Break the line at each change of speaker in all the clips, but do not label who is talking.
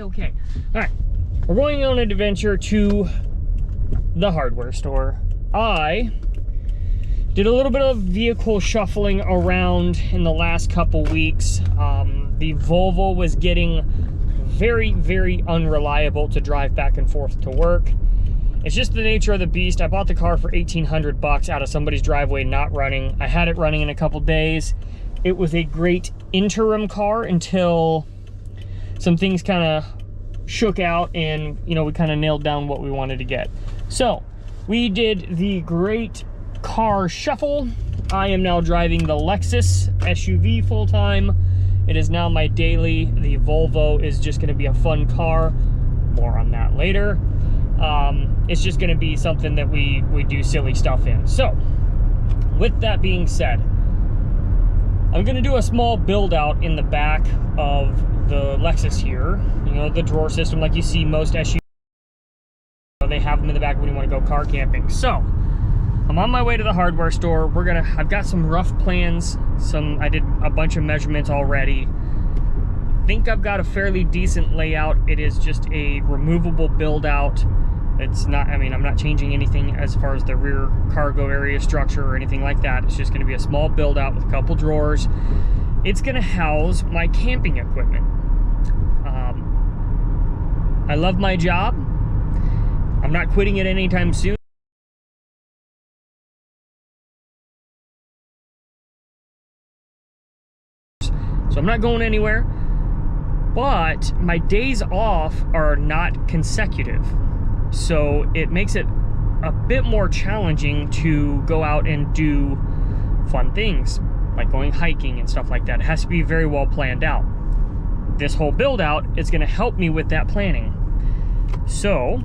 okay. All right, we're going on an adventure to the hardware store. I did a little bit of vehicle shuffling around in the last couple weeks. The Volvo was getting very, very unreliable to drive back and forth to work. It's just the nature of the beast. I bought the car for $1,800 out of somebody's driveway, not running. I had it running in a couple days. It was a great interim car until some things kind of shook out and, you know, we kind of nailed down what we wanted to get. So we did the great car shuffle. I am now driving the Lexus SUV full-time. It is now my daily. The Volvo is just going to be a fun car. More on that later. It's just going to be something that we do silly stuff in. So with that being said, I'm going to do a small build out in the back of the Lexus here. You know, the drawer system like you see most SUVs. They have them in the back when you want to go car camping. So I'm on my way to the hardware store. I've got some rough plans. I did a bunch of measurements already. I think I've got a fairly decent layout. It is just a removable build out. It's not, I mean, I'm not changing anything as far as the rear cargo area structure or anything like that. It's just going to be a small build out with a couple drawers. It's going to house my camping equipment. I love my job. I'm not quitting it anytime soon. So I'm not going anywhere, but my days off are not consecutive. So it makes it a bit more challenging to go out and do fun things, like going hiking and stuff like that. It has to be very well planned out. This whole build out is going to help me with that planning. So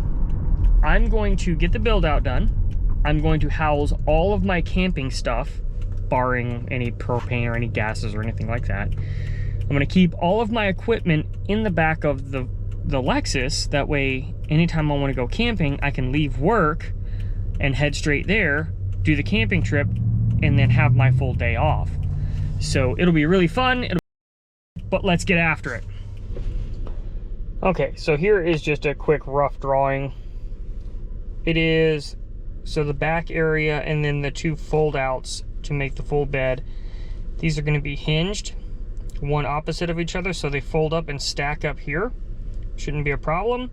I'm going to get the build out done. I'm going to house all of my camping stuff, barring any propane or any gases or anything like that. I'm going to keep all of my equipment in the back of the Lexus. That way, anytime I want to go camping, I can leave work and head straight there, do the camping trip, and then have my full day off. So it'll be really fun, but let's get after it. Okay, so here is just a quick rough drawing. It is, so the back area and then the two fold outs to make the full bed. These are going to be hinged, one opposite of each other, so they fold up and stack up here. Shouldn't be a problem.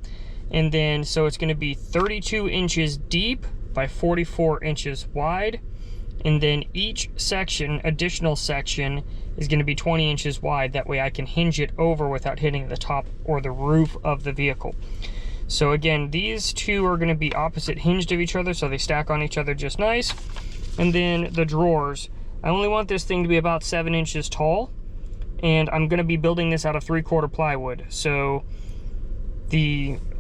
And then, so it's going to be 32 inches deep by 44 inches wide. And then each section, additional section, is going to be 20 inches wide. That way I can hinge it over without hitting the top or the roof of the vehicle. So again, these two are going to be opposite hinged of each other, so they stack on each other just nice. And then the drawers. I only want this thing to be about 7 inches tall. And I'm going to be building this out of 3/4 plywood. So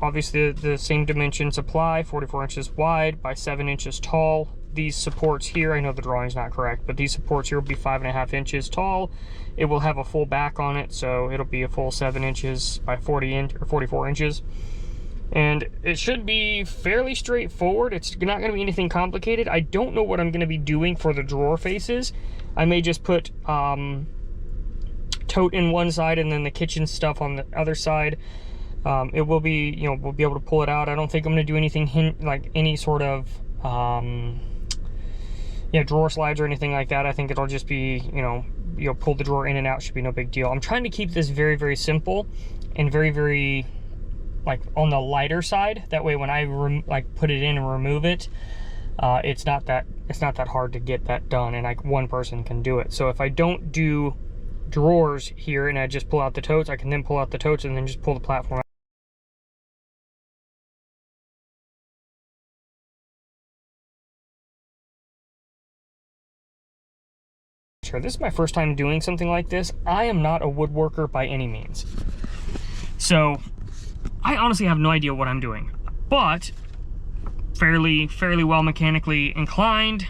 obviously the same dimensions apply, 44 inches wide by 7 inches tall. These supports here, I know the drawing's not correct, but these supports here will be 5.5 inches tall. It will have a full back on it, so it'll be a full 7 inches by 44 inches. And it should be fairly straightforward. It's not going to be anything complicated. I don't know what I'm going to be doing for the drawer faces. I may just put tote in one side and then the kitchen stuff on the other side. It will be, you know, we'll be able to pull it out. I don't think I'm going to do anything like any sort of drawer slides or anything like that. I think it'll just be, you know, pull the drawer in and out, should be no big deal. I'm trying to keep this very, very simple and very, very like on the lighter side. That way when I put it in and remove it, it's not that hard to get that done, and like one person can do it. So if I don't do drawers here and I just pull out the totes, I can then pull out the totes and then just pull the platform out. This is my first time doing something like this. I am not a woodworker by any means. So I honestly have no idea what I'm doing, but fairly well mechanically inclined.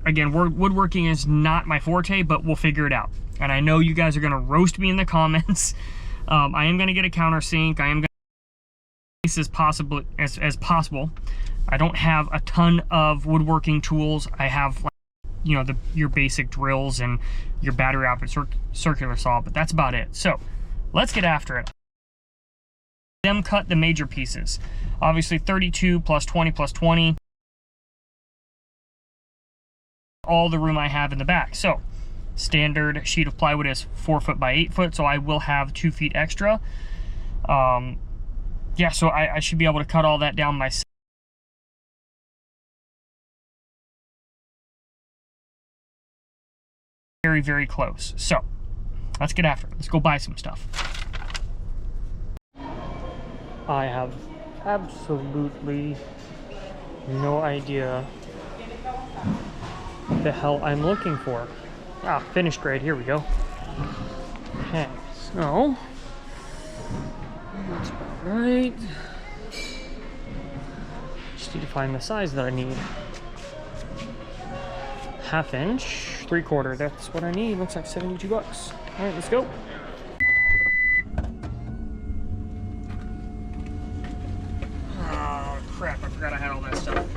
Again, woodworking is not my forte, but we'll figure it out. And I know you guys are gonna roast me in the comments. I am gonna get a countersink. I am gonna as possible. I don't have a ton of woodworking tools. I have, you know, your basic drills and your battery operated circular saw, but that's about it. So let's get after it. them cut the major pieces. Obviously 32 plus 20 plus 20. All the room I have in the back. So standard sheet of plywood is 4 foot by 8 foot, so I will have 2 feet extra. Yeah, so I should be able to cut all that down myself. Very, very close. So let's get after it. Let's go buy some stuff. I have absolutely no idea the hell I'm looking for. Ah, finished grade. Here we go. Okay, so that's about right. Just need to find the size that I need. 1/2 inch, 3/4. That's what I need. Looks like 72 bucks. All right, let's go. Oh crap! I forgot I had all that stuff.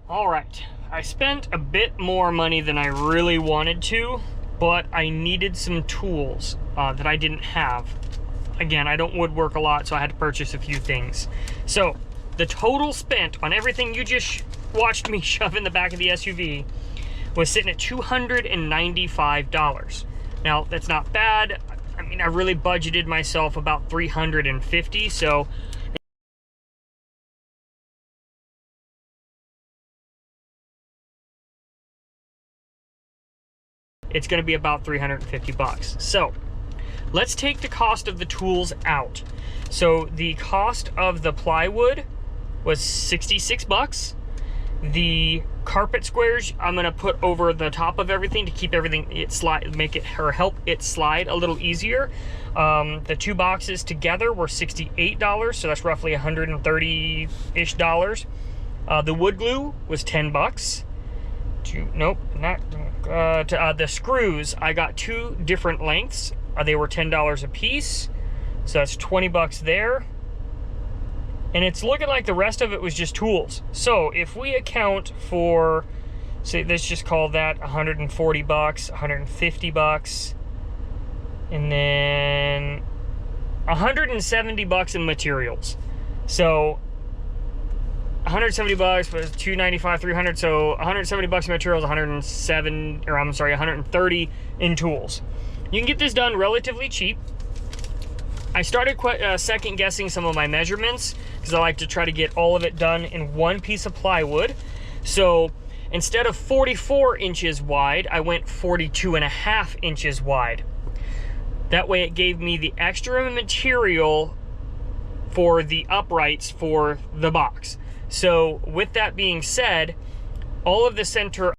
All right, I spent a bit more money than I really wanted to, but I needed some tools that I didn't have. Again, I don't woodwork a lot, so I had to purchase a few things. So the total spent on everything you just watched me shove in the back of the SUV was sitting at $295. Now, that's not bad. I mean, I really budgeted myself about $350, so it's going to be about 350 bucks. So let's take the cost of the tools out. So the cost of the plywood was 66 bucks. The carpet squares I'm going to put over the top of everything to keep everything help it slide a little easier. The 2 boxes together were $68, so that's roughly 130-ish dollars. The wood glue was 10 bucks. The screws, I got 2 different lengths. They were $10 a piece, so that's 20 bucks there. And it's looking like the rest of it was just tools. So if we account for, say, let's just call that 140 bucks, 150 bucks, and then 170 bucks in materials. So 170 bucks was 295, 300, so 170 bucks in materials, 130 in tools. You can get this done relatively cheap. I started second guessing some of my measurements because I like to try to get all of it done in one piece of plywood. So instead of 44 inches wide, I went 42.5 inches wide. That way it gave me the extra material for the uprights for the box. So with that being said, all of the center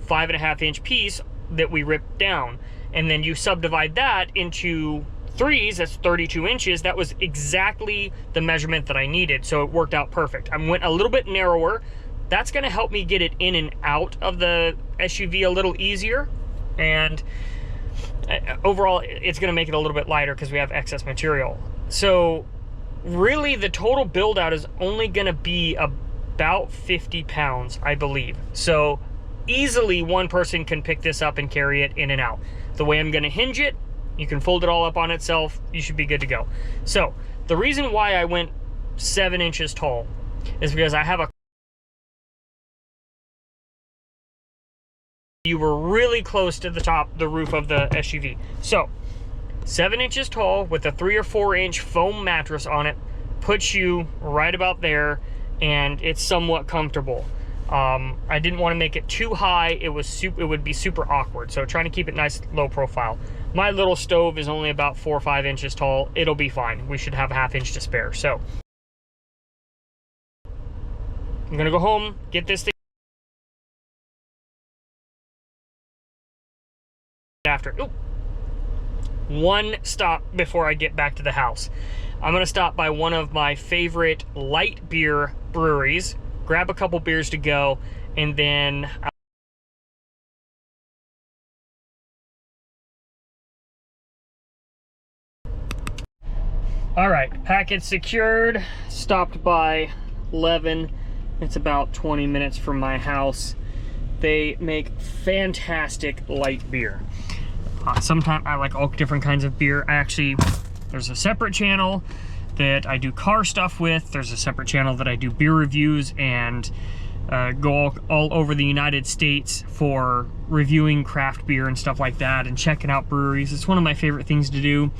.5.5 inch piece that we ripped down. and then you subdivide that into threes, that's 32 inches. That was exactly the measurement that I needed, so it worked out perfect. I went a little bit narrower. That's gonna help me get it in and out of the SUV a little easier, and overall it's gonna make it a little bit lighter because we have excess material. So really the total build out is only gonna be about 50 pounds, I believe. So easily one person can pick this up and carry it in and out. The way I'm gonna hinge it, you can fold it all up on itself, you should be good to go. So the reason why I went 7 inches tall is because I have a, you were really close to the top, the roof of the SUV. So 7 inches tall with a 3 or 4 inch foam mattress on it puts you right about there, and it's somewhat comfortable. I didn't want to make it too high. It would be super awkward, so trying to keep it nice low profile. My little stove is only about 4 or 5 inches tall. It'll be fine. We should have a ½ inch to spare. So I'm gonna go home, get this thing after. Ooh. One stop before I get back to the house. I'm gonna stop by one of my favorite light beer breweries, grab a couple beers to go, and then all right, package secured. Stopped by 11. It's about 20 minutes from my house. They make fantastic light beer. Sometimes I like all different kinds of beer. There's a separate channel that I do car stuff with. There's a separate channel that I do beer reviews and go all over the United States for reviewing craft beer and stuff like that and checking out breweries. It's one of my favorite things to do.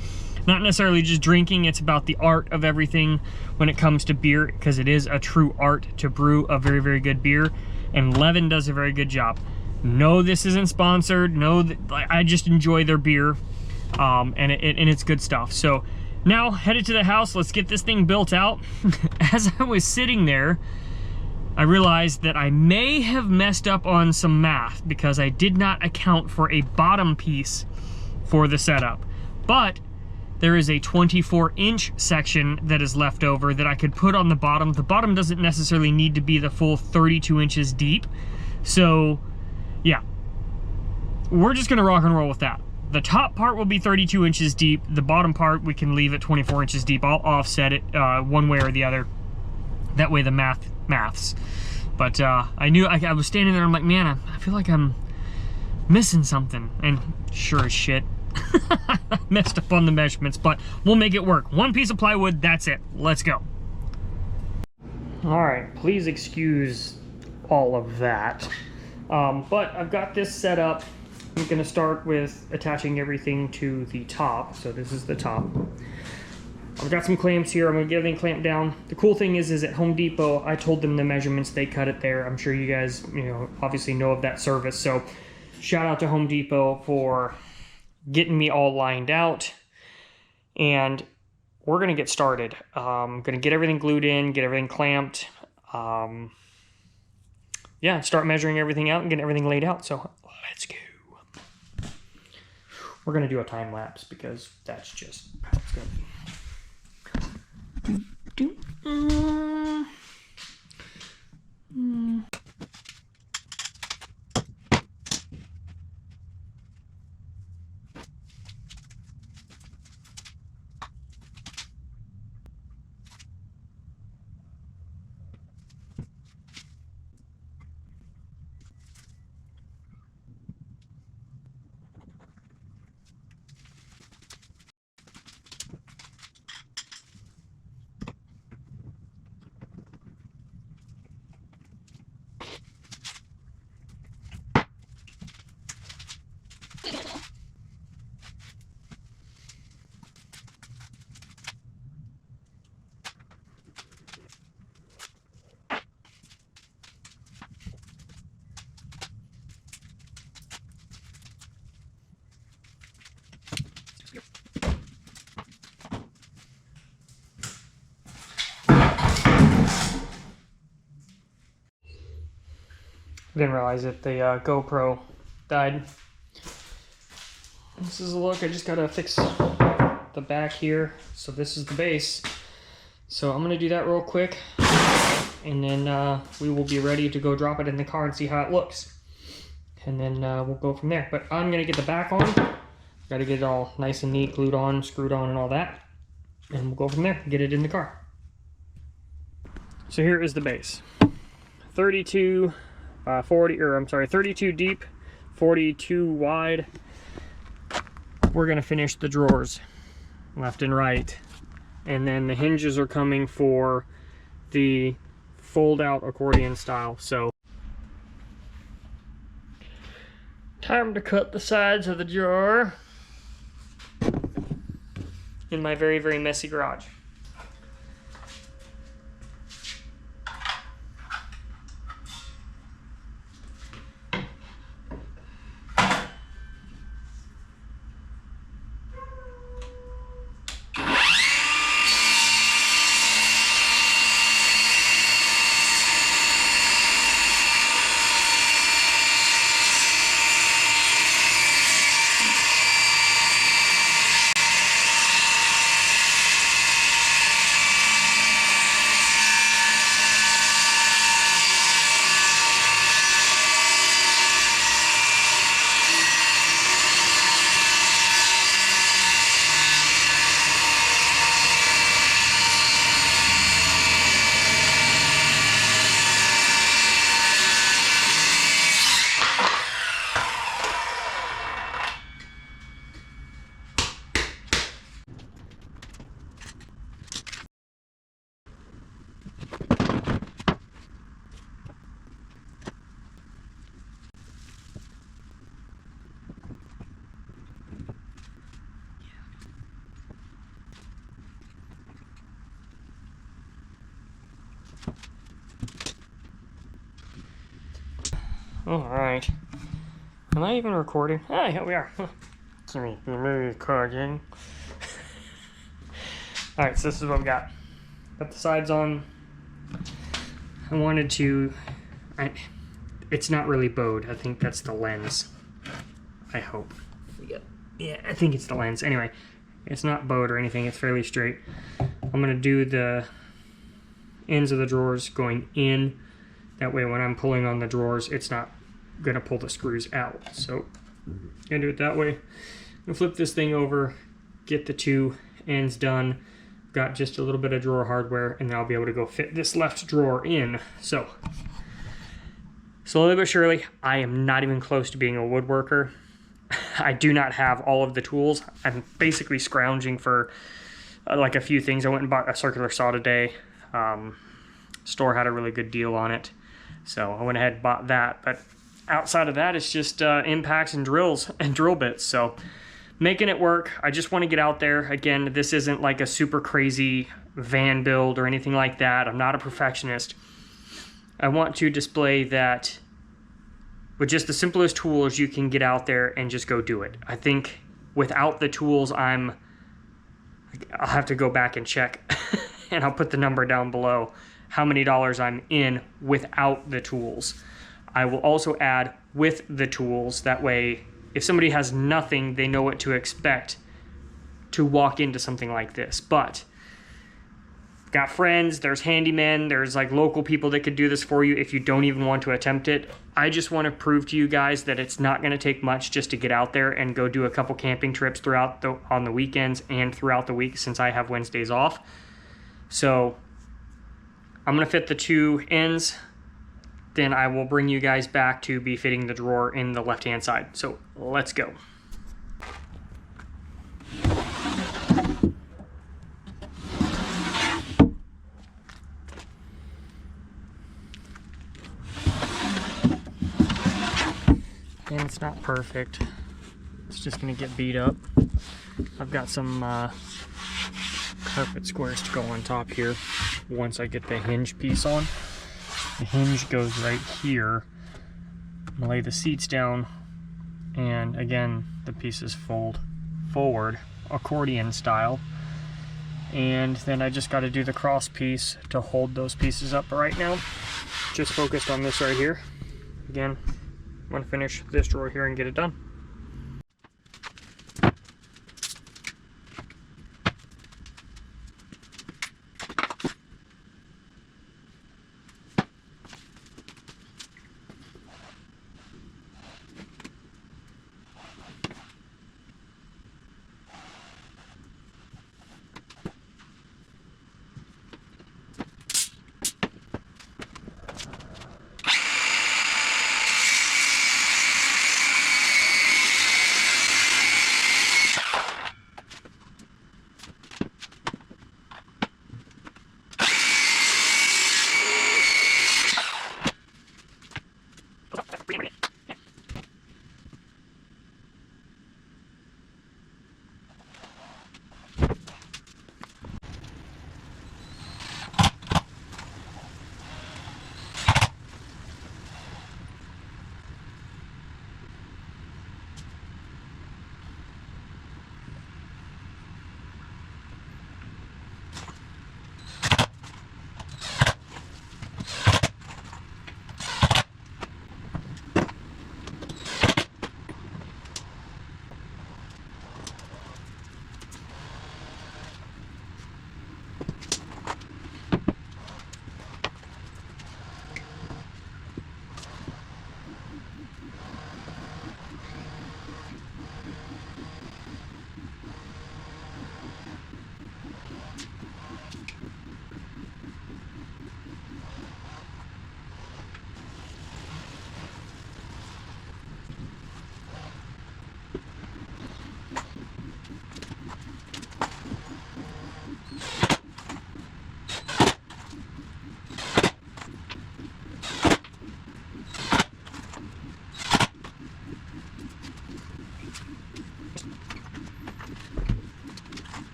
Not necessarily just drinking, it's about the art of everything when it comes to beer, because it is a true art to brew a very, very good beer, and Levin does a very good job. No, this isn't sponsored. No, I just enjoy their beer, and it's good stuff. So now headed to the house. Let's get this thing built out. As I was sitting there, I realized that I may have messed up on some math because I did not account for a bottom piece for the setup. But there is a 24-inch section that is left over that I could put on the bottom. The bottom doesn't necessarily need to be the full 32 inches deep. So yeah, we're just gonna rock and roll with that. The top part will be 32 inches deep. The bottom part we can leave at 24 inches deep. I'll offset it one way or the other. That way the maths. But I knew, I was standing there, I'm like, man, I feel like I'm missing something. And sure as shit, I messed up on the measurements, but we'll make it work. One piece of plywood, that's it. Let's go. All right, please excuse all of that. But I've got this set up. I'm gonna start with attaching everything to the top. So this is the top. I've got some clamps here. I'm gonna get everything clamped down. The cool thing is at Home Depot, I told them the measurements, they cut it there. I'm sure you guys, obviously know of that service. So shout out to Home Depot for getting me all lined out. And we're gonna get started. I'm gonna get everything glued in, get everything clamped. Yeah, start measuring everything out and getting everything laid out. So let's go. We're gonna do a time lapse because that's just how it's gonna be. Didn't realize that the GoPro died. This is a look. I just gotta fix the back here. So this is the base. So I'm gonna do that real quick, and then we will be ready to go drop it in the car and see how it looks. And then we'll go from there. But I'm gonna get the back on. Gotta get it all nice and neat, glued on, screwed on, and all that. And we'll go from there, get it in the car. So here is the base. 32 32 deep, 42 wide. We're gonna finish the drawers, left and right. And then the hinges are coming for the fold out accordion style. So time to cut the sides of the jar in my very, very messy garage. All right. Am I even recording? Ah, here we are. Recording. All right, so this is what we got. Got the sides on. I wanted to. It's not really bowed. I think that's the lens. I hope. Yeah, I think it's the lens. Anyway, it's not bowed or anything. It's fairly straight. I'm gonna do the ends of the drawers going in. That way when I'm pulling on the drawers, it's not gonna pull the screws out. So I'm gonna do it that way. I'm gonna flip this thing over, get the two ends done. Got just a little bit of drawer hardware, and then I'll be able to go fit this left drawer in. So slowly but surely, I am not even close to being a woodworker. I do not have all of the tools. I'm basically scrounging for like a few things. I went and bought a circular saw today. Store had a really good deal on it, so I went ahead and bought that. But outside of that, it's just impacts and drills and drill bits. So making it work. I just want to get out there. Again, this isn't like a super crazy van build or anything like that. I'm not a perfectionist. I want to display that with just the simplest tools, you can get out there and just go do it. I think without the tools, I'll have to go back and check and I'll put the number down below how many dollars I'm in without the tools. I will also add with the tools. That way, if somebody has nothing, they know what to expect to walk into something like this. But got friends, there's handymen, there's like local people that could do this for you if you don't even want to attempt it. I just want to prove to you guys that it's not going to take much just to get out there and go do a couple camping trips on the weekends and throughout the week, since I have Wednesdays off. So I'm going to fit the two ends. Then I will bring you guys back to be fitting the drawer in the left-hand side. So let's go. And it's not perfect. It's just gonna get beat up. I've got some carpet squares to go on top here once I get the hinge piece on. The hinge goes right here. I'm gonna lay the seats down, and again, the pieces fold forward, accordion style. And then I just gotta do the cross piece to hold those pieces up right now. Just focused on this right here. Again, I'm gonna finish this drawer here and get it done.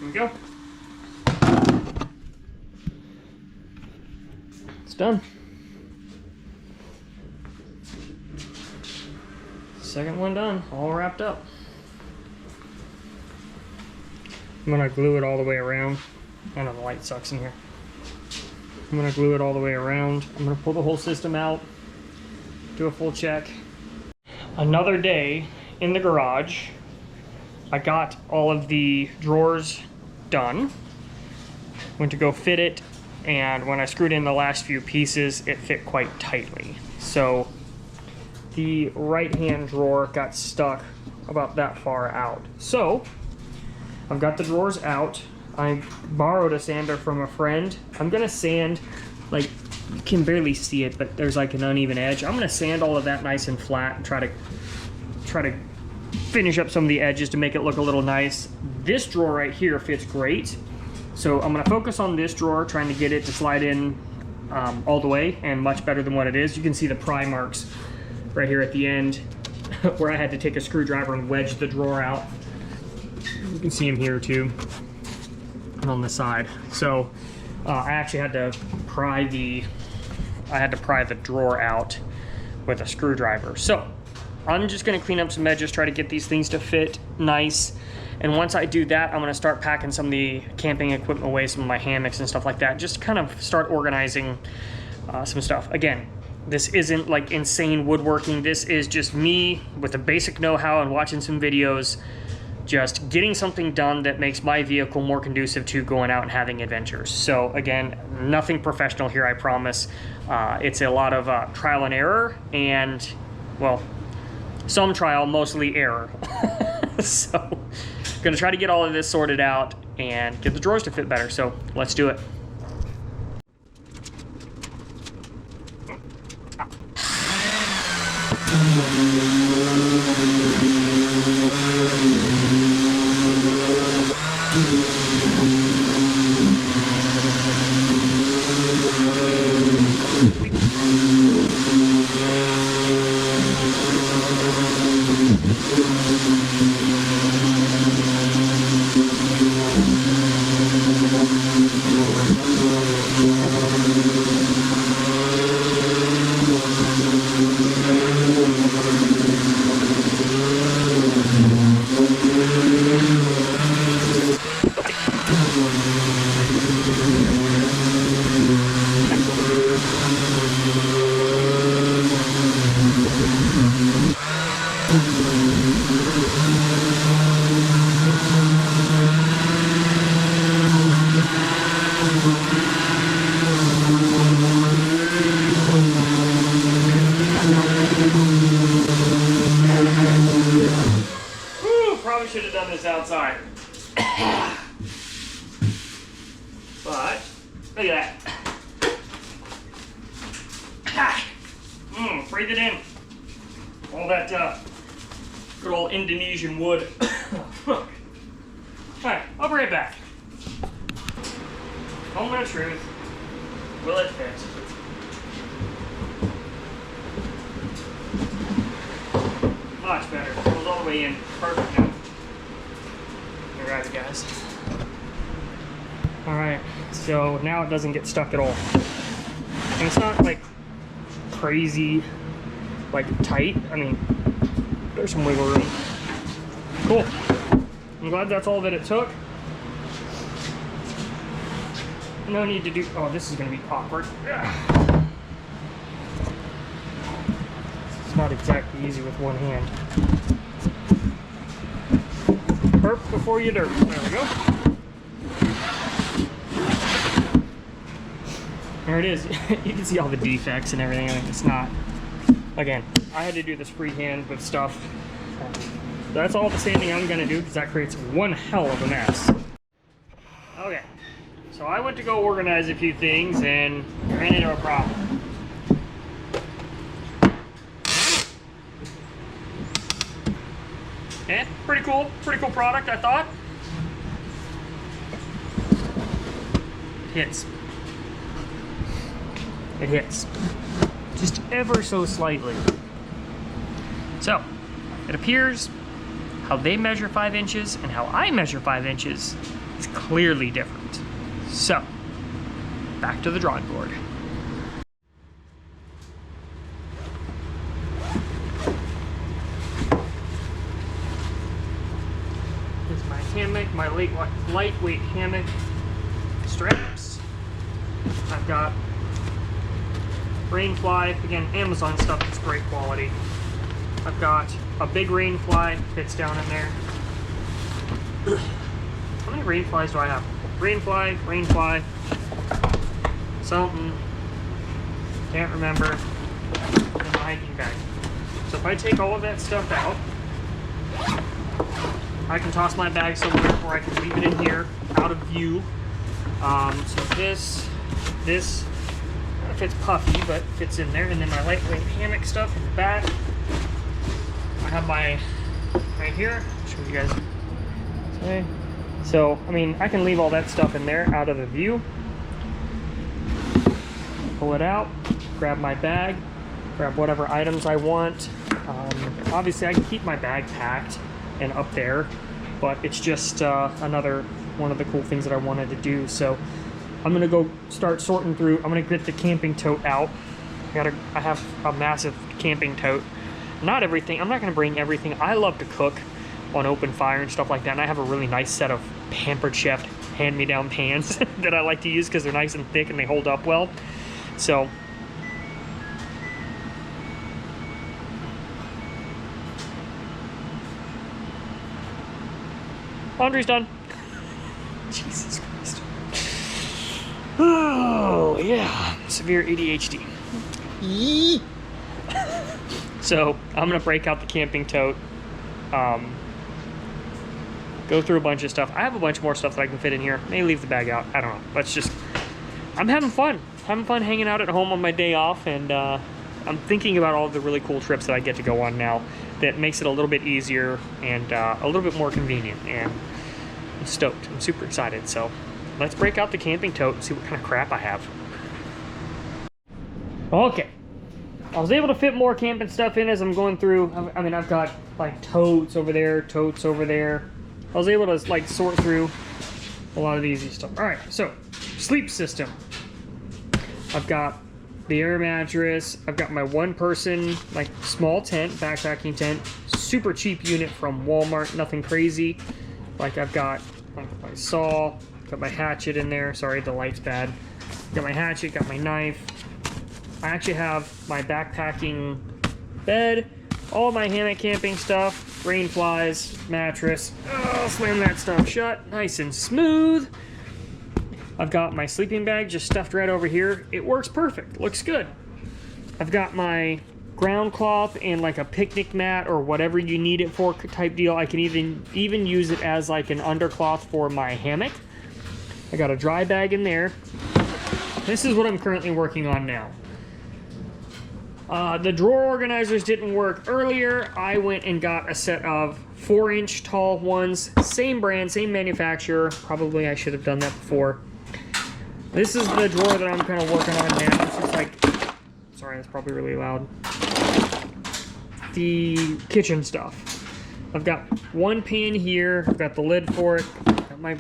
we go. It's done. Second one done, all wrapped up. I'm gonna glue it all the way around. I know the light sucks in here. I'm gonna glue it all the way around. I'm gonna pull the whole system out, do a full check. Another day in the garage. I got all of the drawers done. Went to go fit it, and when I screwed in the last few pieces, it fit quite tightly. So the right-hand drawer got stuck about that far out. So I've got the drawers out. I borrowed a sander from a friend. I'm gonna sand, like, you can barely see it, but there's like an uneven edge. I'm gonna sand all of that nice and flat and try to finish up some of the edges to make it look a little nice. This drawer right here fits great. So I'm gonna focus on this drawer, trying to get it to slide in all the way and much better than what it is. You can see the pry marks right here at the end where I had to take a screwdriver and wedge the drawer out. You can see them here too, and on the side. So I actually had to pry the drawer out with a screwdriver. So I'm just gonna clean up some edges, try to get these things to fit nice. And once I do that, I'm gonna start packing some of the camping equipment away, some of my hammocks and stuff like that. Just kind of start organizing some stuff. Again, this isn't like insane woodworking. This is just me with a basic know-how and watching some videos, just getting something done that makes my vehicle more conducive to going out and having adventures. So again, nothing professional here, I promise. It's a lot of trial and error, and well, some trial, mostly error. So gonna try to get all of this sorted out and get the drawers to fit better. So let's do it. Probably should have done this outside. But look at that. Breathe it in. All that good old Indonesian wood. Alright, I'll be right back. Moment of truth. Will it fit? Much better. Goes all the way in. Perfect now. Alright, guys. Alright, so now it doesn't get stuck at all. And it's not like crazy, like tight. I mean, there's some wiggle room. Cool. I'm glad that's all that it took. No need to do, oh, this is going to be awkward. It's not exactly easy with one hand. Perp before you dirt. There we go. There it is. You can see all the defects and everything. It's not, again, I had to do this freehand with stuff. That's all the sanding I'm going to do because that creates one hell of a mess. Okay, so I went to go organize a few things and ran into a problem. And pretty cool product, I thought. hits. It hits. Just ever so slightly. So, it appears how they measure 5 inches and how I measure 5 inches is clearly different. So, back to the drawing board. Here's my hammock, my lightweight hammock straps. I've got rain fly, again, Amazon stuff, it's great quality. I've got a big rain fly, fits down in there. How many rain flies do I have? Rain fly, something, can't remember, and the hiking bag. So if I take all of that stuff out, I can toss my bag somewhere, or I can leave it in here, out of view. So this fits puffy, but fits in there. And then my lightweight hammock stuff in the back. I have my, right here, I'll show you guys. Okay. So, I mean, I can leave all that stuff in there, out of the view. Pull it out, grab my bag, grab whatever items I want. Obviously, I can keep my bag packed and up there, but it's just another one of the cool things that I wanted to do. So I'm gonna go start sorting through. I'm gonna get the camping tote out. I have a massive camping tote. Not everything, I'm not gonna bring everything. I love to cook on open fire and stuff like that, and I have a really nice set of Pampered Chef hand-me-down pans that I like to use because they're nice and thick and they hold up well. So laundry's done. Jesus Christ. Oh, yeah. Severe ADHD. Yee. So, I'm going to break out the camping tote. Go through a bunch of stuff. I have a bunch more stuff that I can fit in here. Maybe leave the bag out. I don't know. Let's just... I'm having fun. Having fun hanging out at home on my day off. And I'm thinking about all of the really cool trips that I get to go on now. That makes it a little bit easier and a little bit more convenient. And I'm stoked. I'm super excited. So let's break out the camping tote and see what kind of crap I have. Okay. I was able to fit more camping stuff in as I'm going through. I mean, I've got like totes over there, totes over there. I was able to like sort through a lot of the easy stuff. All right, so sleep system. I've got the air mattress. I've got my one-person like small tent, backpacking tent, super cheap unit from Walmart. Nothing crazy. Like I've got like my saw, got my hatchet in there. Sorry, the light's bad. Got my hatchet, got my knife. I actually have my backpacking bed, all my hammock camping stuff, rain flies, mattress. Oh, slam that stuff shut, nice and smooth. I've got my sleeping bag just stuffed right over here. It works perfect, looks good. I've got my ground cloth and like a picnic mat or whatever you need it for type deal. I can even use it as like an undercloth for my hammock. I got a dry bag in there. This is what I'm currently working on now. The drawer organizers didn't work earlier. I went and got a set of 4-inch tall ones. Same brand, same manufacturer. Probably I should have done that before. This is the drawer that I'm kind of working on now. It's just like, sorry, that's probably really loud. The kitchen stuff. I've got one pan here. I've got the lid for it. Got my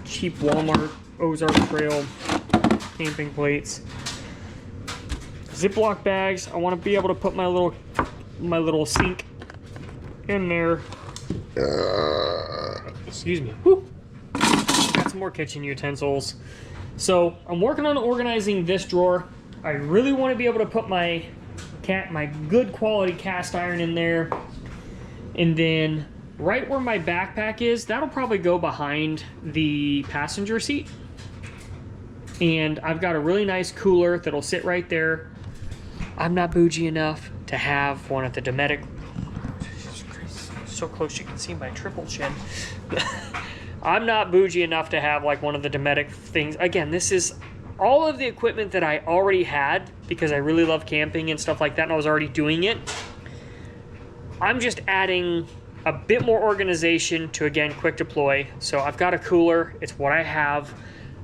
cheap Walmart Ozark Trail camping plates. Ziploc bags. I want to be able to put my little sink in there. Excuse me. Whew. Got some more kitchen utensils. So I'm working on organizing this drawer. I really want to be able to put my good quality cast iron in there, and then right where my backpack is, that'll probably go behind the passenger seat. And I've got a really nice cooler that'll sit right there. I'm not bougie enough to have one of the Dometic. So close you can see my triple chin. I'm not bougie enough to have like one of the Dometic things. Again, this is all of the equipment that I already had because I really love camping and stuff like that, and I was already doing it. I'm just adding a bit more organization to, again, quick deploy. So I've got a cooler. It's what I have.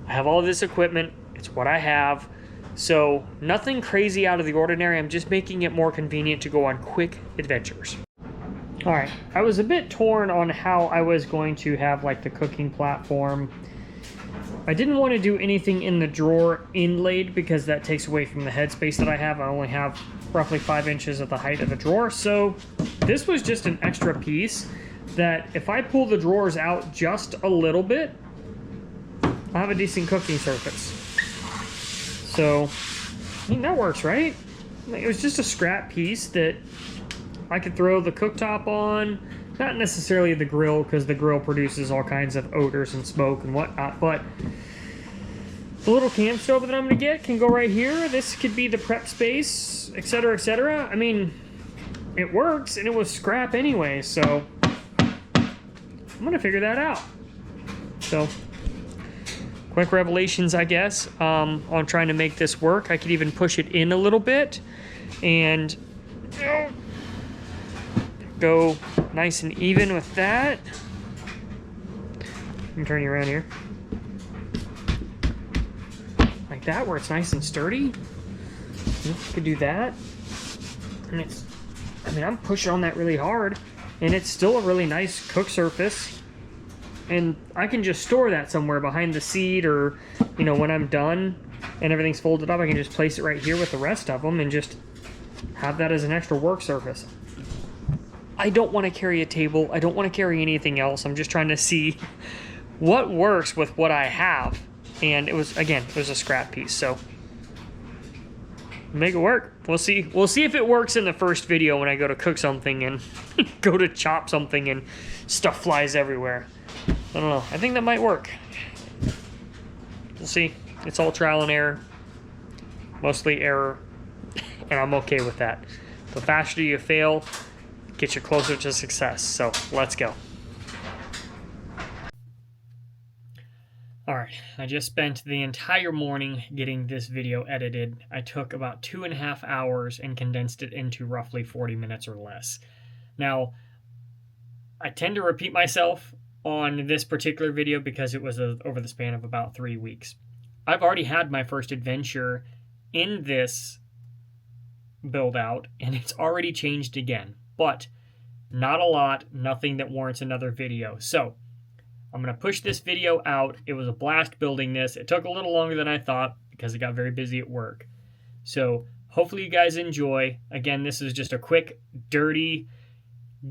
I have all this equipment. It's what I have. So nothing crazy out of the ordinary. I'm just making it more convenient to go on quick adventures. All right, I was a bit torn on how I was going to have like the cooking platform. I didn't want to do anything in the drawer inlaid because that takes away from the headspace that I have. I only have roughly 5 inches at the height of the drawer. So this was just an extra piece that if I pull the drawers out just a little bit, I have a decent cooking surface. So, I mean, that works, right? It was just a scrap piece that I could throw the cooktop on. Not necessarily the grill, because the grill produces all kinds of odors and smoke and whatnot, but the little camp stove that I'm going to get can go right here. This could be the prep space, etc., etc. I mean, it works, and it was scrap anyway, so I'm going to figure that out. So, quick revelations, I guess, on trying to make this work. I could even push it in a little bit and go nice and even with that. Let me turn you around here. Like that, where it's nice and sturdy. Could do that. And it's, I mean, I'm pushing on that really hard, and it's still a really nice cook surface. And I can just store that somewhere behind the seat, or, you know, when I'm done and everything's folded up, I can just place it right here with the rest of them and just have that as an extra work surface. I don't want to carry a table. I don't want to carry anything else. I'm just trying to see what works with what I have. And it was, again, it was a scrap piece, so make it work. We'll see. We'll see if it works in the first video when I go to cook something and go to chop something and stuff flies everywhere. I don't know. I think that might work. We'll see. It's all trial and error. Mostly error. And I'm okay with that. The faster you fail, get you closer to success. So let's go. All right, I just spent the entire morning getting this video edited. I took about 2.5 hours and condensed it into roughly 40 minutes or less. Now, I tend to repeat myself on this particular video because it was over the span of about 3 weeks. I've already had my first adventure in this build out, and it's already changed again, but not a lot, nothing that warrants another video. So I'm going to push this video out. It was a blast building this. It took a little longer than I thought because I got very busy at work. So hopefully you guys enjoy. Again, this is just a quick, dirty,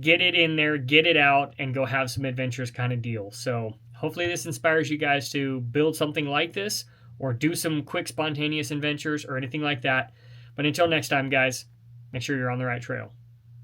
get it in there, get it out, and go have some adventures kind of deal. So hopefully this inspires you guys to build something like this or do some quick, spontaneous adventures or anything like that. But until next time, guys, make sure you're on the right trail.